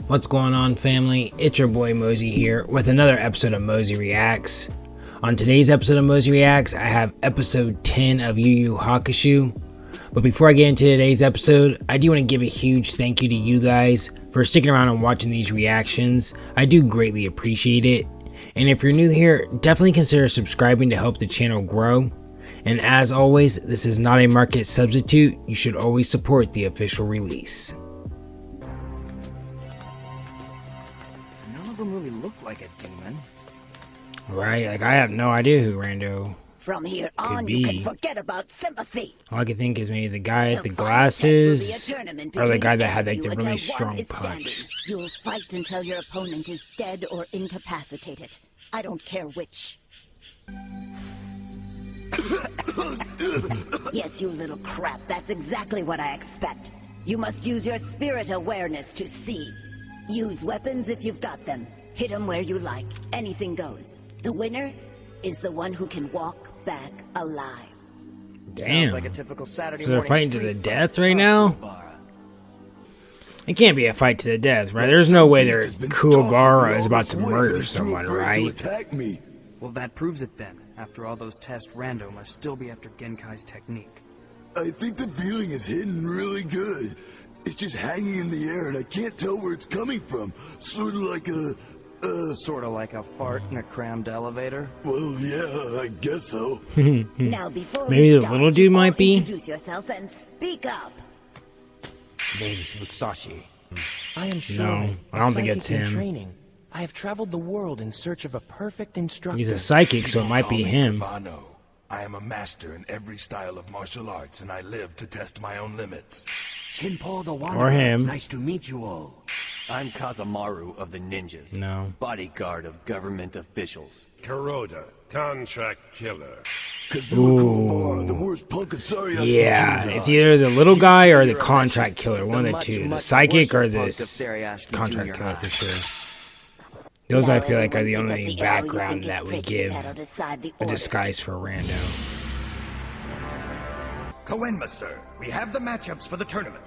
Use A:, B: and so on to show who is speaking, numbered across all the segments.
A: What's going on, family? It's your boy Mozy here with another episode of Mozy Reacts. On today's episode of Mozy Reacts, I have episode 10 of YuYu Hakusho. But before I get into today's episode, I do want to give a huge thank you to you guys for sticking around and watching these reactions. I do greatly appreciate it. And if you're new here, definitely consider subscribing to help the channel grow. And as always, this is not a market substitute. You should always support the official release.
B: None of them really look like a demon.
A: Right, like I have no idea who Rando
C: From here on,
A: could be.
C: you can forget about sympathy.
A: All I can think is maybe the guy with the glasses, or the guy that had like the really strong punch.
C: You'll fight until your opponent is dead or incapacitated. I don't care which. Yes, you little crap. That's exactly what I expect. You must use your spirit awareness to see. Use weapons if you've got them. Hit them where you like. Anything goes. The winner is the one who can walk back alive.
A: Damn.
B: Sounds like a typical Saturday
A: So they're
B: morning
A: fighting to the
B: street
A: death
B: fight.
A: right now? It can't be a fight to the death, right? There's no way their Kuwabara is about to murder someone, right?
B: Well, that proves it then. After all those tests, Rando must still be after Genkai's technique.
D: I think the feeling is hitting really good. It's just hanging in the air and I can't tell where it's coming from. Sort of like
B: Sort of like a fart in a crammed elevator.
D: well, yeah, I guess so.
C: Now, before
A: Maybe
C: we
A: the
C: start,
A: little dude
C: all
A: might be?
C: Introduce yourselves and speak up.
E: Name's Musashi. I am sure.
A: No, I don't think it's
E: psychic in
A: him.
E: Training. I have traveled the world in search of a perfect instructor.
A: He's a psychic, so it might be him.
D: I am a master in every style of martial arts and I live to test my own limits.
F: Chinpo the Wanderer.
A: Or him.
F: Nice to meet you all. I'm Kazamaru of the Ninjas.
A: No.
F: Bodyguard of government officials.
G: Kuroda, contract killer.
D: Kuwabara, the worst punk of sorry
A: Yeah, it's either the little guy or the contract killer, one of the two. The psychic or this contract killer for sure. Those I feel like are the only background that would give a disguise for Rando.
H: Koenma, sir. We have the matchups for the tournament.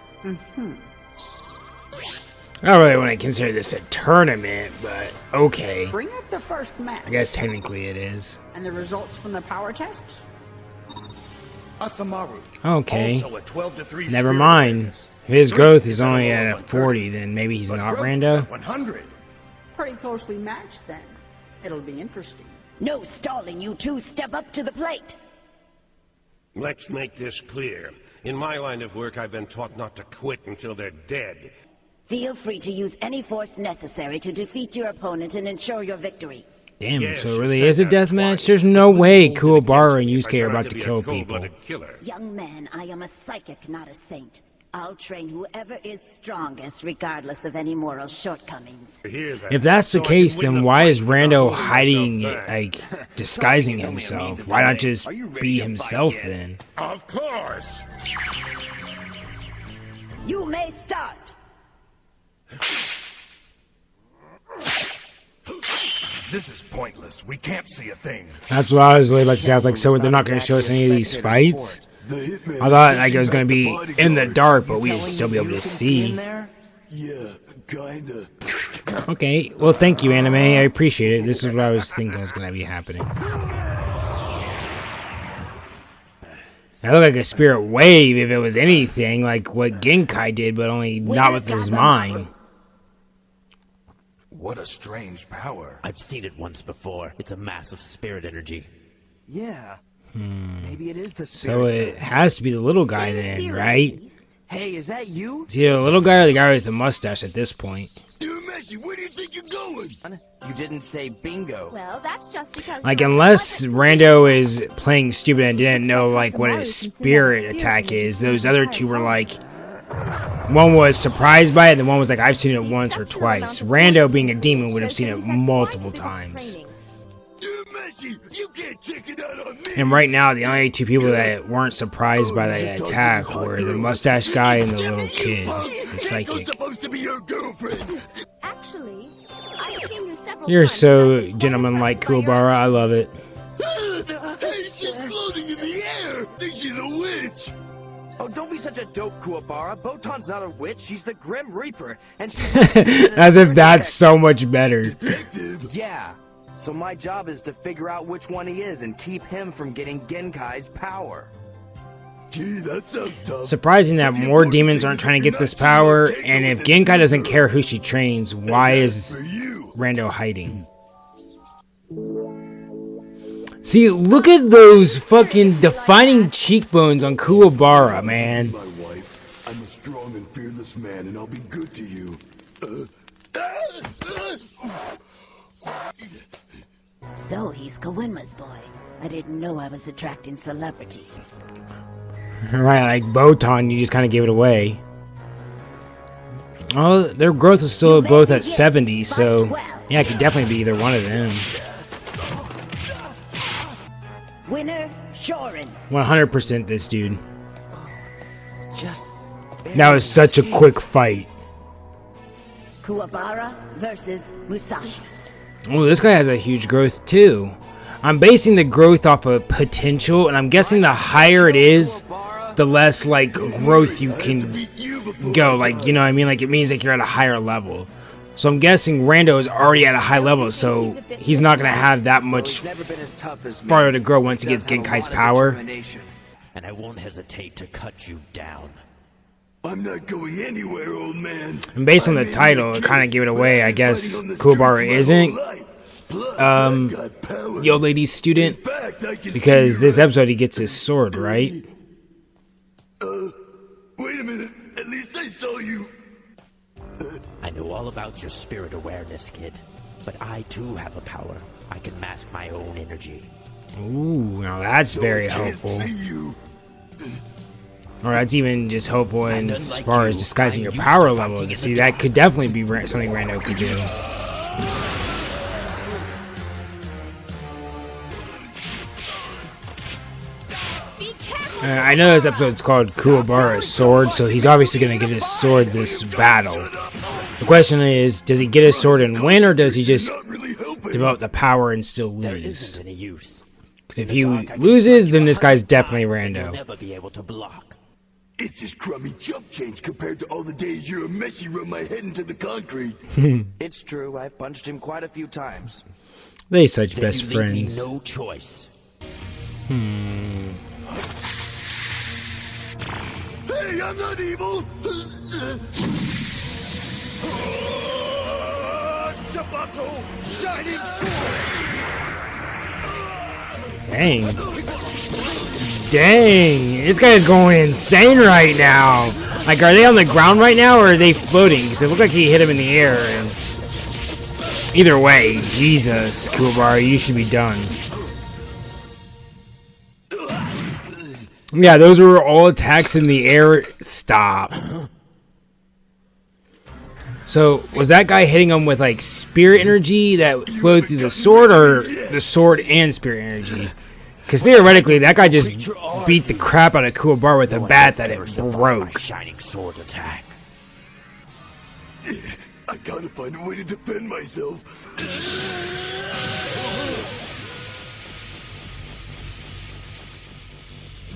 A: I don't really want to consider this a tournament, but okay.
I: Bring up the first match.
A: I guess technically it is.
I: And the results from the power tests?
H: Asamaru.
A: Okay.
H: Also a 12-3
A: Never
H: spirit
A: mind.
H: awareness.
A: If his
H: Sir
A: growth is
H: is
A: only
H: at
A: at a 40, then maybe he's
H: But
A: not
H: growth is
A: Rando.
H: at 100.
I: Pretty closely matched then. It'll be interesting.
C: No stalling, you two. Step up to the plate.
G: Let's make this clear. In my line of work, I've been taught not to quit until they're dead.
C: Feel free to use any force necessary to defeat your opponent and ensure your victory.
A: Damn,
G: Yes,
A: so it
G: you
A: really
G: said
A: is a
G: that
A: death match?
G: twice.
A: There's no way
G: Hold it against
A: Kuwabara and
G: me if I
A: Yusuke are
G: tried
A: about to
G: be a
A: kill people.
G: cold-blooded killer.
C: Young man, I am a psychic, not a saint. I'll train whoever is strongest, regardless of any moral shortcomings.
G: Hear that?
A: If that's the
G: So I
A: case,
G: can win
A: then
G: the
A: why
G: fight
A: is
G: without
A: Rando
G: holding myself
A: hiding,
G: back.
A: like, disguising himself? Why not just be himself then?
G: Of course.
C: You may start.
H: This is pointless. We can't see a thing.
A: That's what I was really about to say. I was like, so they're not going to show us any of these fights?
D: The hitman
A: I thought like it
D: is
A: was going to be
D: the
A: in the
D: bodyguard.
A: dark, but we'd still be able to
B: In
A: see.
B: there?
D: Yeah, kinda.
A: Okay, well thank you, anime. I appreciate it. This is what I was thinking was going to be happening. That looked like a spirit wave if it was anything, like what Genkai did, but only not with his mind.
H: What a strange power.
E: I've seen it once before. It's a massive spirit energy.
B: Yeah. Maybe it is the spirit.
A: So it has to be the little guy then, right?
B: Hey, is that you?
A: It's either the little guy or the guy with the mustache at this point.
D: Dude, Messi, where do you think you're going?
B: You didn't say bingo.
J: Well, that's just because.
A: Like, unless Rando is playing stupid and didn't know, like, what a spirit attack is, those other two were like, one was surprised by it, and one was like, I've seen it once or twice. Rando, being a demon, would have seen it multiple times.
D: Dude, Messi, you can't check it out on me.
A: And right now, the only two people that weren't surprised by that attack were the mustache guy and the little kid, the psychic.
D: Supposed to be your girlfriend.
J: Actually, I've seen you several
A: You're
J: times
A: so
J: without
A: gentleman-like,
J: by your
A: Kuwabara. I love it.
D: Hey, she's floating in the air. Think she's a witch.
K: Oh, don't be such a dope, Kuwabara. Botan's not a witch, she's the Grim Reaper, and she's
A: as if that's so much better.
K: Detective. Yeah. So my job is to figure out which one he is and keep him from getting Genkai's power.
D: Gee, that sounds tough.
A: Surprising that more demons aren't trying to get this power, and if Genkai doesn't care who she trains, why is Rando hiding? See, look at those fucking defining cheekbones on Kuwabara, man.
D: My wife, I'm a strong and fearless man, and I'll be good to you.
C: So he's Kawinma's boy. I didn't know I was attracting celebrities.
A: Right, like Botan, you just kind of gave it away. Oh, their growth is still both at 70, so yeah, it could definitely be either one of them.
C: Winner, Shorin.
A: 100% this dude. That was such a quick fight.
C: Kuwabara versus Musashi.
A: Oh, this guy has a huge growth too. I'm basing the growth off of potential, and I'm guessing the higher it is, the less like growth you can go. Like, you know what I mean? Like, it means like you're at a higher level. So I'm guessing Rando is already at a high level, so he's not gonna have that much farther to grow once he gets Genkai's power.
F: And I won't hesitate to cut you down.
D: I'm not going anywhere, old man.
A: And based on the title, it kind of gave it away. I guess Kuwabara isn't the old lady's student, because this episode he gets his sword, right?
D: Wait a minute. At least I saw you.
F: I know all about your spirit awareness, kid. But I too have a power. I can mask my own energy.
A: Ooh, now that's very helpful. Or that's even just helpful in as far as disguising your power level. You see, that could definitely be something Rando could do. I know this episode's called Kuwabara's Sword, so he's obviously going to get his sword this battle. The question is, does he get his sword and win, or does he just develop the power and still lose? Because if he loses, then this guy's definitely Rando.
D: It's just crummy chump change compared to all the days you're a messy run my head into the concrete.
K: It's true, I've punched him quite a few times.
A: They such best friends.
F: No choice.
D: Hey, I'm not evil! Shabato, shining sword!
A: Dang, this guy's going insane right now. Like, are they on the ground right now, or are they floating? Because it looked like he hit him in the air. And either way, Jesus, Kuwabara, you should be done. Yeah, those were all attacks in the air. Stop. So, was that guy hitting him with, like, spirit energy that flowed through the sword, or the sword and spirit energy? Because theoretically, that guy just beat the crap out of Kuwabara with a bat that it broke.
F: Shining sword attack.
D: I gotta find a way to defend myself.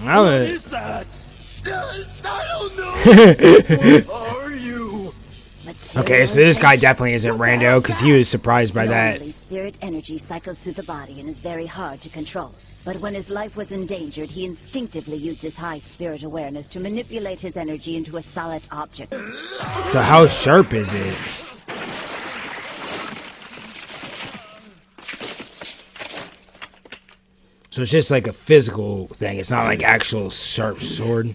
A: What is
D: that? I don't know. What are you?
A: Okay, so this guy definitely isn't Rando, because he was surprised by that.
C: Spirit energy cycles through the body and is very hard to control. But when his life was endangered, he instinctively used his high spirit awareness to manipulate his energy into a solid object.
A: So how sharp is it? So it's just like a physical thing. It's not like actual sharp sword.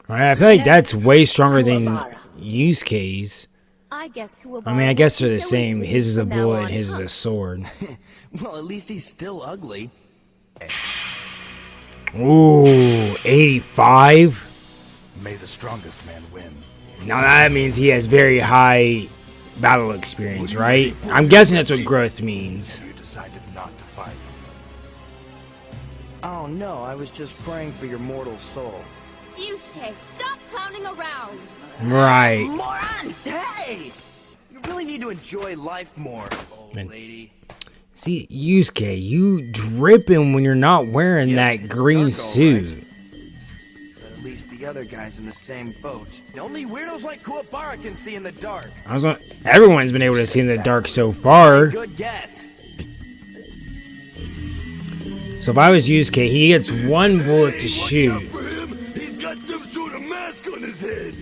A: Alright, I feel like that's way stronger than Yusuke's.
J: I
A: mean, I guess they're the same. His is a bullet and his is a sword.
K: Well, at least he's still ugly.
A: Ooh, 85?
H: May the strongest man win.
A: Now that means he has very high battle experience, right? I'm guessing that's what growth means.
H: You decided not to fight.
K: Oh no, I was just praying for your mortal soul.
J: Yusuke, stop clowning around!
A: Right.
K: Moron! Hey! You really need to enjoy life more, old lady.
A: See, Yusuke, you dripping when you're not wearing that green suit.
K: Right. But at least the other guy's in the same boat. Only weirdos like Kuwabara can see in the dark.
A: Everyone's been able to see in the dark so far.
K: Good guess.
A: So if I was Yusuke, he gets one bullet to shoot.
D: He's got some sort of mask on his head.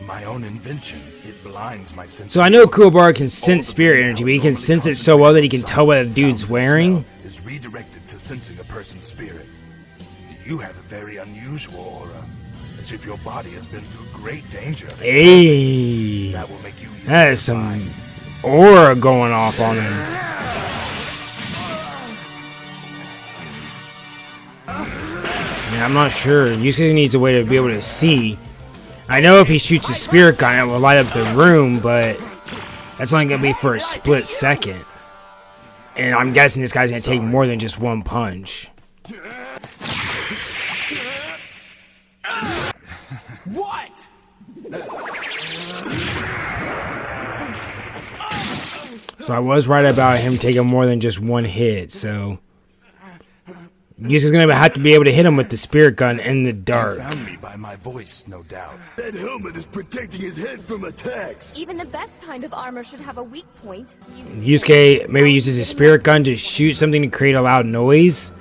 H: My own invention. It blinds my sense.
A: So I know Kuwabara can sense spirit energy, but he can sense it so well that he can tell what a dude's wearing.
H: Is redirected to sensing a person's spirit. You have a very unusual aura, as if your body has been through great danger.
A: Hey,
H: that will make you.
A: That is some aura going off on him. Man, I'm not sure. Yusuke needs a way to be able to see. I know if he shoots a spirit gun, it will light up the room, but that's only going to be for a split second. And I'm guessing this guy's going to take more than just one punch.
K: What?
A: So I was right about him taking more than just one hit, so Yusuke's gonna have to be able to hit him with the spirit gun in the dark.
H: Found me by my voice, no doubt.
D: That helmet is protecting his head from attacks.
J: Even the best kind of armor should have a weak point.
A: Yusuke maybe uses his spirit gun to shoot something to create a loud noise,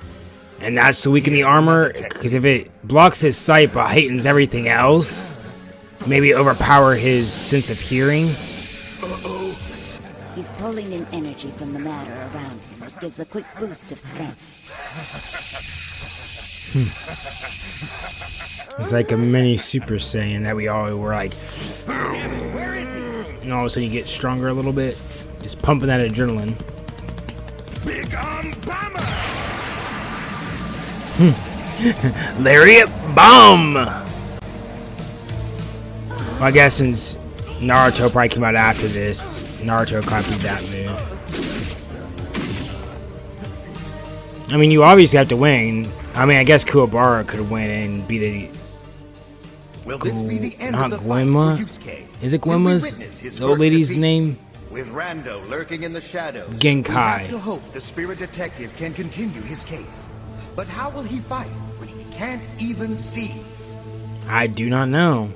A: and that's to weaken the armor, because if it blocks his sight but heightens everything else, maybe overpower his sense of hearing.
C: He's pulling in energy from the matter around him. It gives a quick boost of strength.
A: It's like a mini Super Saiyan that we all were like, and all of a sudden you get stronger a little bit, just pumping that adrenaline.
H: Big arm bomber.
A: Lariat bomb. Well, I guess since Naruto probably came out after this, Naruto copied that move. I mean, you obviously have to win. I mean, I guess Kuwabara could win and be the...
L: Will this be the end
A: not
L: of the
A: Gwenma?
L: fight for Yusuke?
A: Is it Gwenma's the old lady's name?
L: With Rando lurking in the shadows,
A: Genkai.
L: we have to hope the spirit detective can continue his case. But how will he fight when he can't even see?
A: I do not know.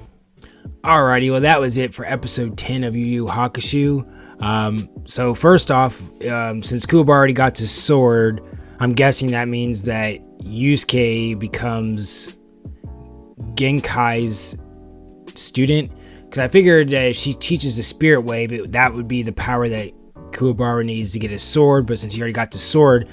A: Alrighty, well that was it for episode 10 of YuYu Hakusho. So first off, since Kuwabara already got his sword, I'm guessing that means that Yusuke becomes Genkai's student. Because I figured that if she teaches the spirit wave, that would be the power that Kuwabara needs to get his sword. But since he already got the sword,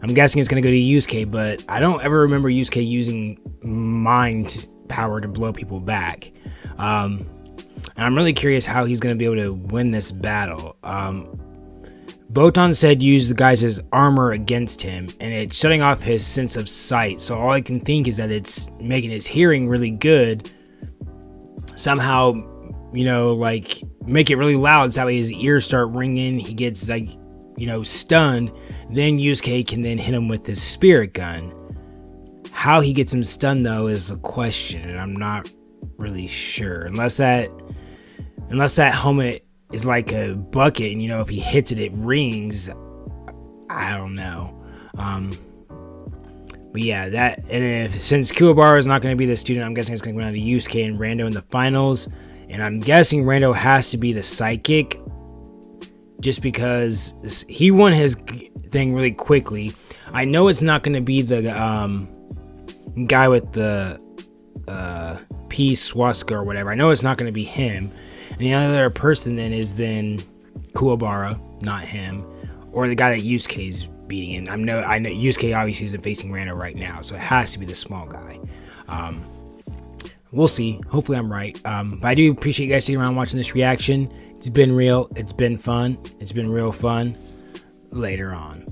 A: I'm guessing it's going to go to Yusuke. But I don't ever remember Yusuke using mind power to blow people back. And I'm really curious how he's going to be able to win this battle. Botan said use the guys' armor against him, and it's shutting off his sense of sight. So all I can think is that it's making his hearing really good. Somehow, you know, like make it really loud so that way his ears start ringing. He gets like, you know, stunned. Then Yusuke can then hit him with his spirit gun. How he gets him stunned though is a question, and I'm not really sure. Unless that helmet is like a bucket, and you know, if he hits it, it rings. I don't know. But yeah, that, and since Kuwabara is not going to be the student, I'm guessing it's going to come down to Yusuke and Rando in the finals. And I'm guessing Rando has to be the psychic, just because he won his thing really quickly. I know it's not going to be the guy with the peace swastika or whatever. I know it's not going to be him. And the other person then is Kuwabara, not him, or the guy that Yusuke's beating. And I know Yusuke obviously isn't facing Rando right now, so it has to be the small guy. We'll see. Hopefully I'm right. But I do appreciate you guys sticking around watching this reaction. It's been real. It's been fun. It's been real fun. Later on.